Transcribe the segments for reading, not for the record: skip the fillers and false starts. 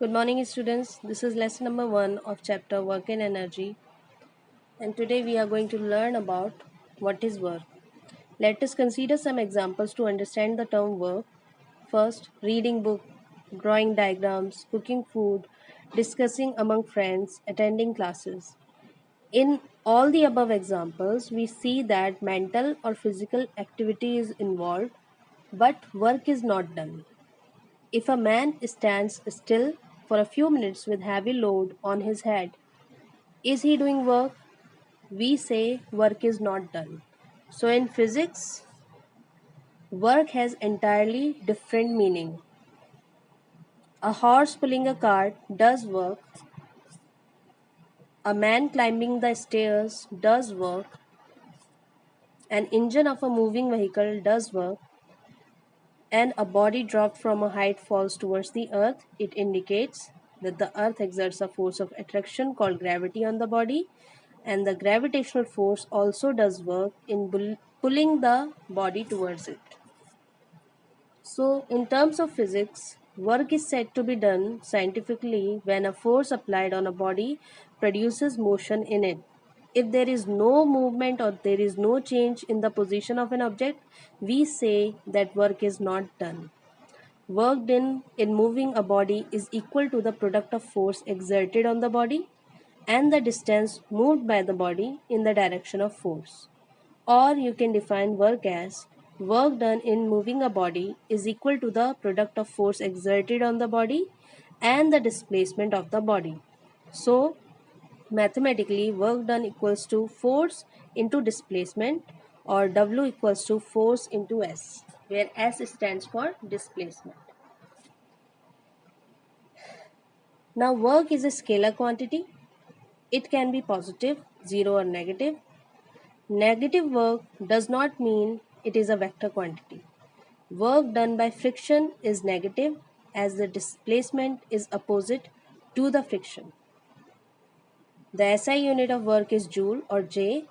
Good morning, students. This is lesson number 1 of chapter Work and Energy, and today we are going to learn about what is work. Let us consider some examples to understand the term work. First, reading book, drawing diagrams, cooking food, discussing among friends, attending classes. In all the above examples, we see that mental or physical activity is involved, but work is not done. If a man stands still for a few minutes with heavy load on his head, is he doing work? We say work is not done. So in physics, work has entirely different meaning. A horse pulling a cart does work. A man climbing the stairs does work. An engine of a moving vehicle does work. And a body dropped from a height falls towards the earth. It indicates that the earth exerts a force of attraction called gravity on the body, and the gravitational force also does work in pulling the body towards it. So, in terms of physics, work is said to be done scientifically when a force applied on a body produces motion in it. If there is no movement or there is no change in the position of an object, we say that work is not done. Work done in moving a body is equal to the product of force exerted on the body and the distance moved by the body in the direction of force. Or you can define work as work done in moving a body is equal to the product of force exerted on the body and the displacement of the body. So, mathematically, work done equals to force into displacement, or W equals to force into S, where S stands for displacement. Now, work is a scalar quantity. It can be positive, 0 or negative. Negative work does not mean it is a vector quantity. Work done by friction is negative as the displacement is opposite to the friction. The SI unit of work is joule or J.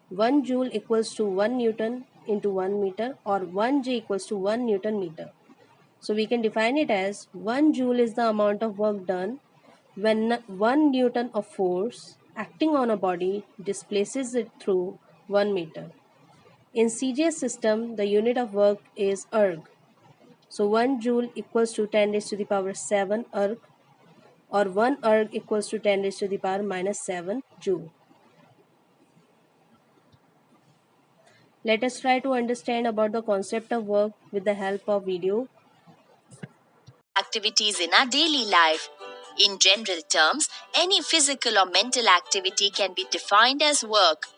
1 joule equals to 1 Newton into 1 meter, or 1 J equals to 1 Newton meter. So we can define it as 1 joule is the amount of work done when 1 Newton of force acting on a body displaces it through 1 meter. In CGS system, the unit of work is erg. So 1 joule equals to 10 raised to the power 7 erg, or 1 erg equals to 10 raised to the power minus 7 joule. Let us try to understand about the concept of work with the help of video. Activities in our daily life. In general terms, any physical or mental activity can be defined as work.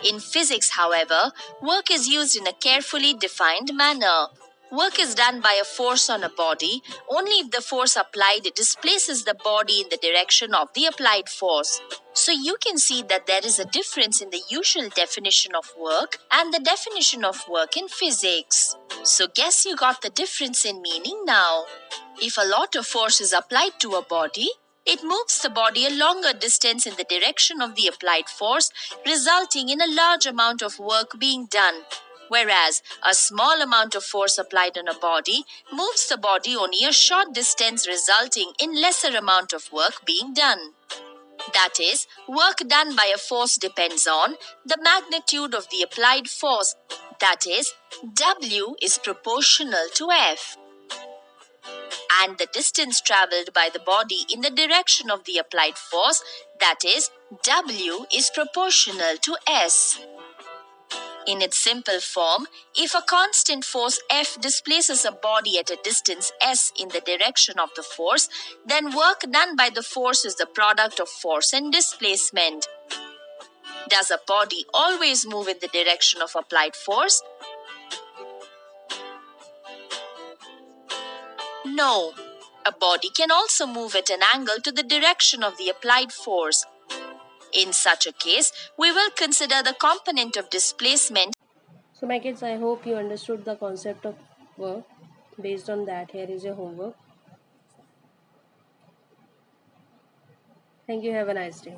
In physics, however, work is used in a carefully defined manner. Work is done by a force on a body only if the force applied displaces the body in the direction of the applied force. So you can see that there is a difference in the usual definition of work and the definition of work in physics. So guess you got the difference in meaning now. If a lot of force is applied to a body, it moves the body a longer distance in the direction of the applied force, resulting in a large amount of work being done. Whereas a small amount of force applied on a body moves the body only a short distance, resulting in lesser amount of work being done. That is, work done by a force depends on the magnitude of the applied force. That is, W is proportional to F. And the distance traveled by the body in the direction of the applied force, that is, W is proportional to S. In its simple form, if a constant force F displaces a body at a distance S in the direction of the force, then work done by the force is the product of force and displacement. Does a body always move in the direction of applied force? No. A body can also move at an angle to the direction of the applied force. In such a case, we will consider the component of displacement. So my kids, I hope you understood the concept of work. Based on that, here is your homework. Thank you. Have a nice day.